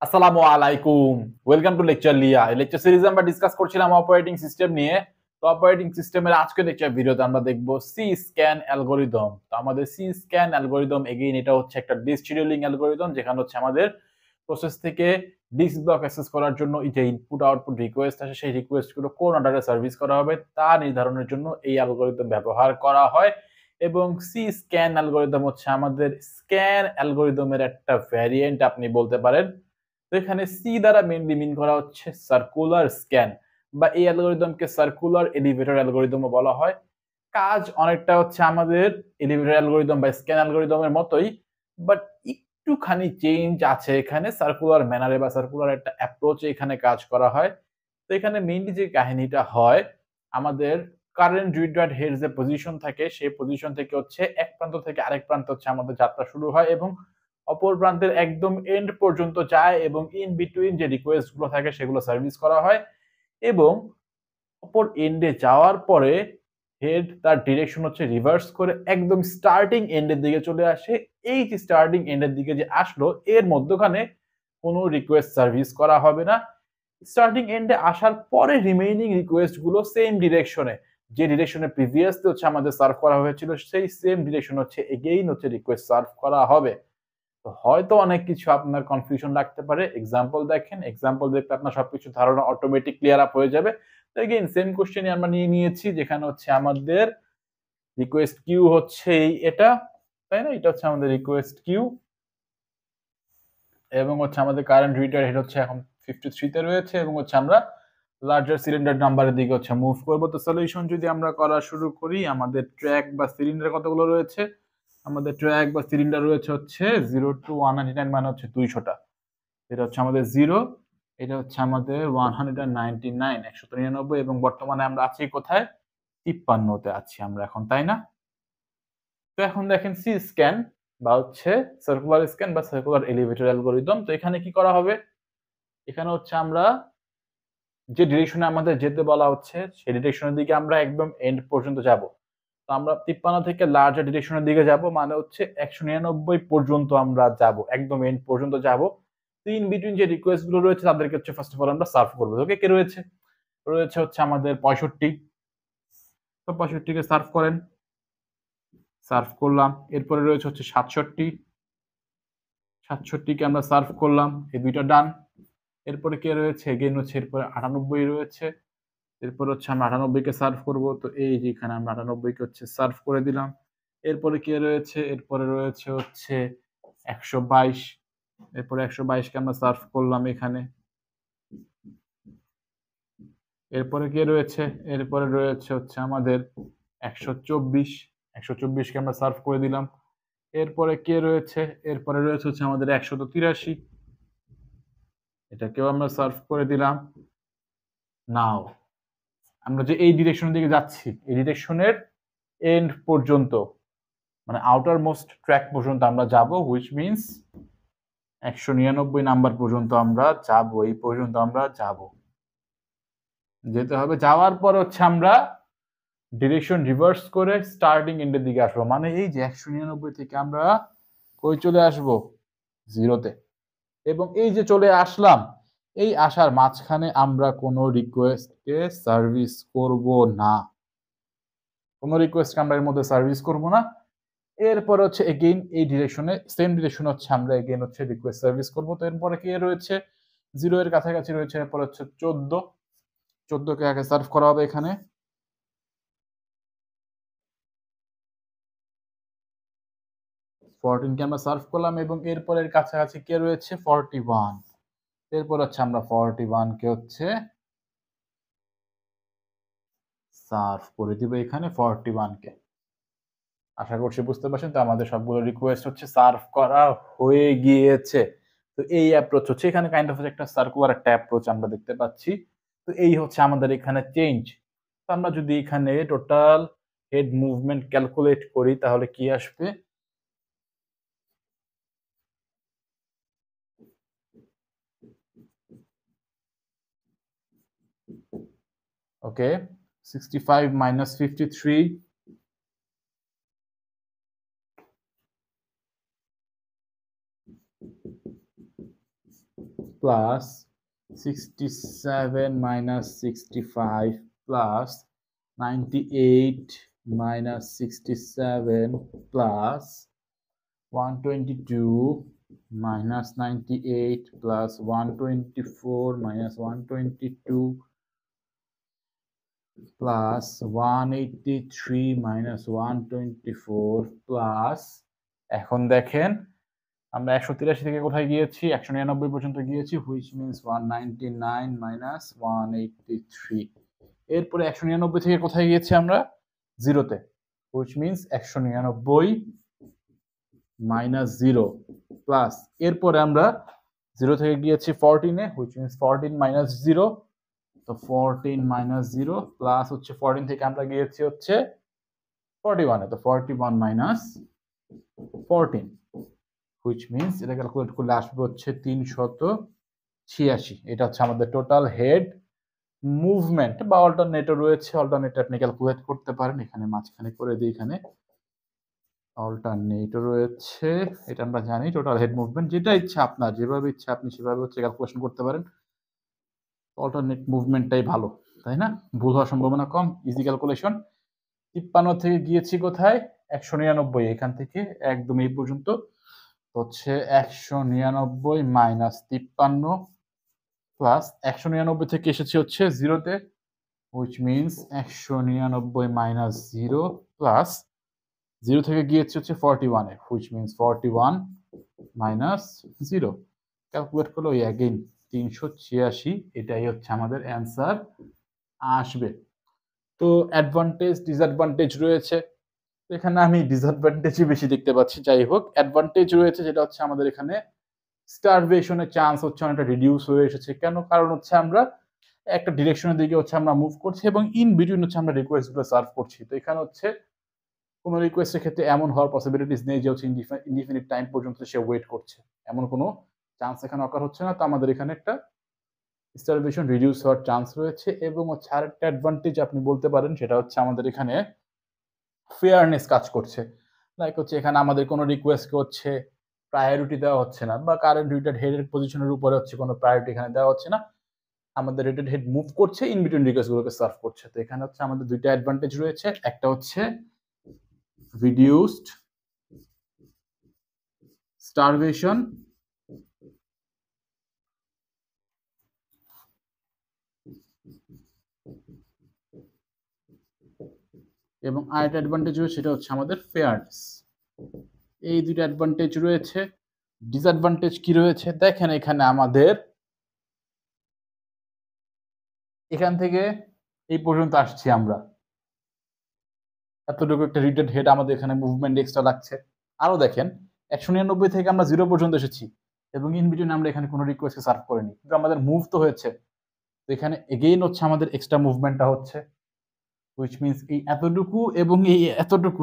আসসালামু আলাইকুম। Welcome to লেকচারলিয়া। এই লেকচার সিরিজে আমরা ডিসকাস করছিলাম অপারেটিং সিস্টেম নিয়ে। তো অপারেটিং সিস্টেমের আজকের লেকচার ভিডিওতে আমরা দেখব সি স্ক্যান অ্যালগরিদম। তো আমাদের সি স্ক্যান অ্যালগরিদম এগেইন এটা হচ্ছে একটা ডিস্ক শিডিউলিং অ্যালগরিদম, যেখানে হচ্ছে আমাদের প্রসেস থেকে ডিস্ক ব্লক অ্যাক্সেস করার জন্য যে ইনপুট আউটপুট রিকোয়েস্ট আসে, সেই রিকোয়েস্টগুলো কোন অর্ডারে সার্ভিস করা হবে তা নির্ধারণের জন্য এই অ্যালগরিদম ব্যবহার করা হয়। এবং সি স্ক্যান অ্যালগরিদম হচ্ছে আমাদের স্ক্যান অ্যালগরিদমের একটা ভ্যারিয়েন্ট আপনি বলতে পারেন। তো এখানে সি দ্বারা মেইনলি মিন করা হচ্ছে সার্কুলার স্ক্যান, বা এই অ্যালগরিদমকে সার্কুলার এলিভেটর অ্যালগরিদমও বলা হয়। কাজ অনেকটা হচ্ছে আমাদের এলিভেটর অ্যালগরিদম বা স্ক্যান অ্যালগরিদমের মতোই, বাট একটুখানি চেঞ্জ আছে এখানে। সার্কুলার ম্যানারে বা সার্কুলার একটা অ্যাপ্রোচে এখানে কাজ করা হয়। তো এখানে মেইনলি যে কাহিনীটা হয়, আমাদের কারেন্ট রিডার হেড যে পজিশন থাকে, সেই পজিশন থেকে হচ্ছে এক প্রান্ত থেকে আরেক প্রান্ত হচ্ছে আমাদের যাত্রা শুরু হয় এবং অপর প্রান্তের একদম এন্ড পর্যন্ত যায়, এবং ইন বিটুইন যে রিকোয়েস্ট গুলো থাকে সেগুলো সার্ভিস করা হয়। এবং অপর এন্ডে যাওয়ার পরে হেড তার ডিরেকশন হচ্ছে রিভার্স করে একদম স্টার্টিং এন্ডের দিকে চলে আসে। এই যে স্টার্টিং এন্ডের দিকে যে আসলো, এর মধ্যখানে কোনো রিকোয়েস্ট সার্ভিস করা হবে না। স্টার্টিং এন্ডে আসার পরে রিমেইনিং রিকোয়েস্ট গুলো সেম ডিরেকশনে, যে ডিরেকশনে প্রিভিয়াসলি হচ্ছে আমাদের সার্ভ করা হয়েছিল, সেই সেম ডিরেকশন হচ্ছে এগেইন হচ্ছে রিকোয়েস্ট সার্ভ করা হবে। তো হয়তো অনেক কিছু আপনার কনফিউশন লাগতে পারে। এক্সাম্পল দেখেন, এক্সাম্পল দেখলে আপনার সবকিছু ধারণা অটোমেটিক ক্লিয়ার আপ হয়ে যাবে। তো এগেইন সেম কোশ্চেনই আমরা নিয়ে নিয়েছি, যেখানে হচ্ছে আমাদের রিকোয়েস্ট কিউ হচ্ছে এটা, তাই না? এটা হচ্ছে আমাদের রিকোয়েস্ট কিউ, এবং হচ্ছে আমাদের কারেন্ট রিডার হেড হচ্ছে এখন 53 তে রয়েছে, এবং হচ্ছে আমরা লার্জার সিলিন্ডার নাম্বারের দিকে হচ্ছে মুভ করবো। তো সলিউশন যদি আমরা করা শুরু করি, আমাদের ট্র্যাক বা সিলিন্ডার কতগুলো রয়েছে? আমাদের ট্র্যাক বা সিলিন্ডার রয়েছে হচ্ছে 0 to 199, মানে হচ্ছে 200টা। এটা হচ্ছে আমাদের 0, এটা হচ্ছে আমাদের 199 199, এবং বর্তমানে আমরা আছি কোথায়? 53তে আছি আমরা এখন, তাই না? তো এখন দেখেন সি স্ক্যান বা হচ্ছে সার্কুলার স্ক্যান বা সার্কুলার এলিভেটর অ্যালগরিদম। তো এখানে কি করা হবে? এখানে হচ্ছে আমরা যে ডিরেকশনে আমাদের যেতে বলা হচ্ছে, সেই ডিরেকশনের দিকে আমরা একদম এন্ড পর্যন্ত যাব। তো আমরা 53 থেকে লার্জার ডিরেকশনের দিকে যাব, মানে হচ্ছে 199 পর্যন্ত আমরা যাব, একদম এন্ড পর্যন্ত যাব। তো ইন বিটুইন যে রিকোয়েস্ট গুলো রয়েছে তাদেরকে হচ্ছে ফার্স্ট অফ অল আমরা সার্ভ করবো। ওকে, কে রয়েছে? রয়েছে হচ্ছে আমাদের 65। তো 65 কে সার্ভ করেন, সার্ভ করলাম। এরপরে রয়েছে হচ্ছে 67, 67 কে আমরা সার্ভ করলাম, এই দুইটা ডান। এরপরে কে রয়েছে? এগেইন হচ্ছে এরপরে 98 রয়েছে, এরপর হচ্ছে আমরা 98 কে সার্ভ করব। তো এই যে এখানে আমরা 98 কে হচ্ছে সার্ভ করে দিলাম। এরপরে কে রয়েছে? এরপরে রয়েছে হচ্ছে 122, এরপরে 122 কে আমরা সার্ভ করলাম এখানে। এরপরে কে রয়েছে? এরপরে রয়েছে হচ্ছে আমাদের 124, 124 কে আমরা সার্ভ করে দিলাম। এরপরে কে রয়েছে? এরপরে রয়েছে হচ্ছে আমাদের 183, এটাকেও আমরা সার্ভ করে দিলাম। নাও আমরা যে এই ডিরেকশনের দিকে যাচ্ছি, এই ডিরেকশনের এন্ড পর্যন্ত, মানে আউটার মোস্ট ট্র্যাক পর্যন্ত আমরা যাব, হুইচ মিনস 199 নাম্বার পর্যন্ত আমরা যাব, এই পর্যন্ত আমরা যাব, যেতে হবে। যাওয়ার পর হচ্ছে আমরা ডিরেকশন রিভার্স করে স্টার্টিং এন্ডের দিকে আসবো, মানে এই যে 199 থেকে আমরা কই চলে আসব? 0তে। এবং এই যে চলে আসলাম, এই আসার মাঝখানে আমরা কোনো রিকোয়েস্টকে সার্ভিস করব না, কোনো রিকোয়েস্টকে আমরা এর মধ্যে সার্ভিস করব না। এরপর হচ্ছে এগেইন এই ডিরেকশনে, সেম ডিরেকশন হচ্ছে আমরা এগেইন হচ্ছে রিকোয়েস্ট সার্ভিস করব। তো এরপরে কি রয়েছে? 0 এর কাছাকাছি রয়েছে, এরপর হচ্ছে 14, 14 কে আগে সার্ভ করা হবে এখানে। 14 কে আমরা সার্ভ করলাম, এবং এরপরের কাছাকাছি কে রয়েছে? 41, এরপর হচ্ছে আমরা 41 কে হচ্ছে সার্ভ করে দিব এখানে 41 কে। আশা করছি বুঝতে পারছেন। তো আমাদের সবগুলো রিকোয়েস্ট হচ্ছে সার্ভ করা হয়ে গিয়েছে। তো এই অ্যাপ্রোচ হচ্ছে এখানে কাইন্ড অফ একটা সার্কুলার একটা অ্যাপ্রোচ আমরা দেখতে পাচ্ছি। তো এই হচ্ছে আমাদের এখানে চেঞ্জ। তো আমরা যদি এখানে টোটাল হেড মুভমেন্ট ক্যালকুলেট করি, তাহলে কি আসবে? ওকে, 65 minus 53, plus 67 minus 65 plus 98 minus 67 plus 122 minus 98 plus 124 minus 122 plus 183 minus 124 plus এখন দেখেন আমরা 183 থেকে কোথায় গিয়েছি 199 পর্যন্ত গিয়েছি which means 199 minus 183 এরপরে 199 থেকে কোথায় গিয়েছি আমরা 0 তে which means 199 minus 0 plus এরপরে আমরা 0 থেকে গিয়েছি 14 এ which means 14 minus 0 তো 14 minus 0 plus হচ্ছে 14 থেকে আমরা গিয়েছি হচ্ছে 41 এ তো 41 minus 14 which means এটা ক্যালকুলেট করলে আসবে হচ্ছে 386 এটা হচ্ছে আমাদের টোটাল হেড মুভমেন্ট বা অল্টারনেটর রয়েছে অল্টারনেটর আপনি ক্যালকুলেট করতে পারেন এখানে মাঝখানে করে দিই এখানে অল্টারনেটর রয়েছে এটা আমরা জানি টোটাল হেড মুভমেন্ট যেটা ইচ্ছা আপনার যেভাবে ইচ্ছা আপনি সেভাবে হচ্ছে ক্যালকুলেশন করতে পারেন অল্টারনেট মুভমেন্টটাই ভালো তাই না ভুল হওয়ার সম্ভাবনা কম ইজি ক্যালকুলেশন 53 থেকে গিয়েছি কোথায় 199 এখান থেকে একদম এই পর্যন্ত হচ্ছে 199 মাইনাস 53 প্লাস 199 থেকে এসেছি হচ্ছে 0 তে which means 199 মাইনাস 0 প্লাস 0 থেকে গিয়েছি হচ্ছে 41 এ which means 41 মাইনাস 0 ক্যালকুলেট করলে ওই अगेन 386 এটাই হচ্ছে আমাদের অ্যানসার আসবে তো অ্যাডভান্টেজ ডিসঅ্যাডভান্টেজ রয়েছে এখানে আমি ডিসঅ্যাডভান্টেজই বেশি দেখতে পাচ্ছি যাই হোক অ্যাডভান্টেজ রয়েছে যেটা হচ্ছে আমাদের এখানে স্টারভেশনের চান্স হচ্ছে অনেকটা রিডিউস হয়ে এসেছে কেন কারণ হচ্ছে আমরা একটা ডিরেকশনের দিকে হচ্ছে আমরা মুভ করছি এবং ইন বিটুইন হচ্ছে আমরা রিকোয়েস্টগুলো সার্ভ করছি তো এখানে হচ্ছে কোনো রিকোয়েস্টের ক্ষেত্রে এমন হওয়ার পসিবিলিটিস নেই যে হচ্ছে ইনডিফিনিট টাইম পর্যন্ত সে ওয়েট করছে এমন কোনো চান্স এখানে অকার হচ্ছে না তো আমাদের এখানে একটা স্টারভেশন রিডিউস হওয়ার চান্স রয়েছে এবং হচ্ছে আরেকটা অ্যাডভান্টেজ আপনি বলতে পারেন সেটা হচ্ছে আমাদের এখানে ফেয়ারনেস কাজ করছে লাইক হচ্ছে এখানে আমাদের কোনো রিকোয়েস্টকে হচ্ছে প্রায়োরিটি দেওয়া হচ্ছে না বা কারেন্ট রেটেড হেডের পজিশনের উপরে হচ্ছে কোনো প্রায়োরিটি এখানে দেওয়া হচ্ছে না আমাদের রেটেড হেড মুভ করছে ইন বিটুইন রিকোয়েস্টগুলোকে সার্ভ করছে তো এখানে হচ্ছে আমাদের দুইটা অ্যাডভান্টেজ রয়েছে একটা হচ্ছে রিডিউসড স্টারভেশন এবং আরেকটা অ্যাডভান্টেজ রয়েছে সেটা হচ্ছে আমাদের ফেয়ারনেস এই দুইটা অ্যাডভান্টেজ রয়েছে ডিসঅ্যাডভান্টেজ কি রয়েছে দেখেন এখানে আমাদের এখান থেকে এই পর্যন্ত আসছি আমরা এতটুকু একটা রিটেড হেড আমাদের এখানে মুভমেন্ট এক্সট্রা লাগছে আরো দেখেন 199 থেকে আমরা 0 পর্যন্ত এসেছি এবং ইন বিটুইন আমরা এখানে কোনো রিকোয়েস্টকে সার্ভ করিনি কিন্তু আমাদের মুভ তো হয়েছে তো এখানে এগেইন হচ্ছে আমাদের এক্সট্রা মুভমেন্টটা হচ্ছে which means এই এতটুকু এবং এই এতটুকু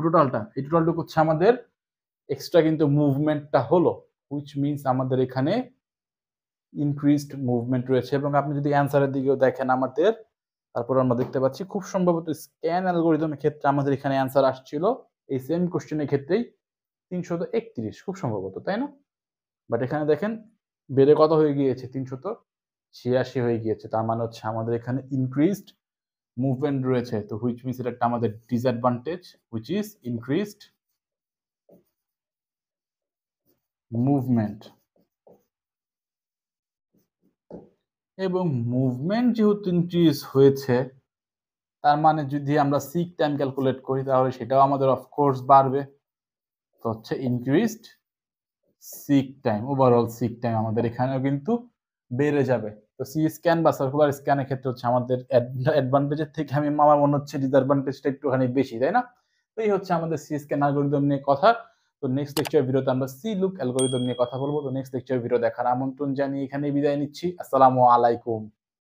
এই টোটালটুকু হচ্ছে আমাদের এক্সট্রা কিন্তু মুভমেন্টটা হলো which means আমাদের এখানে ইনক্রিজড মুভমেন্ট রয়েছে এবং আপনি যদি অ্যানসারের দিকেও দেখেন আমাদের তারপর আমরা দেখতে পাচ্ছি খুব সম্ভবত স্ক্যান অ্যালগরিদমের ক্ষেত্রে আমাদের এখানে অ্যানসার আসছিল এই সেম কোশ্চেনের ক্ষেত্রেই 331 খুব সম্ভবত তাই না বাট এখানে দেখেন বেড়ে কত হয়ে গিয়েছে 386 হয়ে গিয়েছে তার মানে হচ্ছে আমাদের এখানে ইনক্রিজড মুভমেন্ট রয়েছে তো হুইচ মিনস এটা একটা আমাদের disadvantage which is increased movement এবং মুভমেন্ট যেহেতু ইনক্রিজ হয়েছে তার মানে যদি আমরা সিক টাইম ক্যালকুলেট করি তাহলে সেটাও আমাদের অফকোর্স বাড়বে তো হচ্ছে increased seek time overall seek time আমাদের এখানেও কিন্তু বেড়ে যাবে তো সি স্ক্যান বা সার্কুলার স্ক্যানের ক্ষেত্রে হচ্ছে আমাদের অ্যাডভান্টেজের থেকে আমার মনে হচ্ছে ডিসঅ্যাডভান্টেজটা একটুখানি বেশি তাই না তো এই হচ্ছে আমাদের সি স্ক্যান অ্যালগরিদম নিয়ে কথা তো নেক্সট লেকচার ভিডিওতে আমরা সি লুক অ্যালগরিদম নিয়ে কথা বলবো তো নেক্সট লেকচার ভিডিও দেখার আমন্ত্রণ জানিয়ে এখানে বিদায় নিচ্ছি আসসালামু আলাইকুম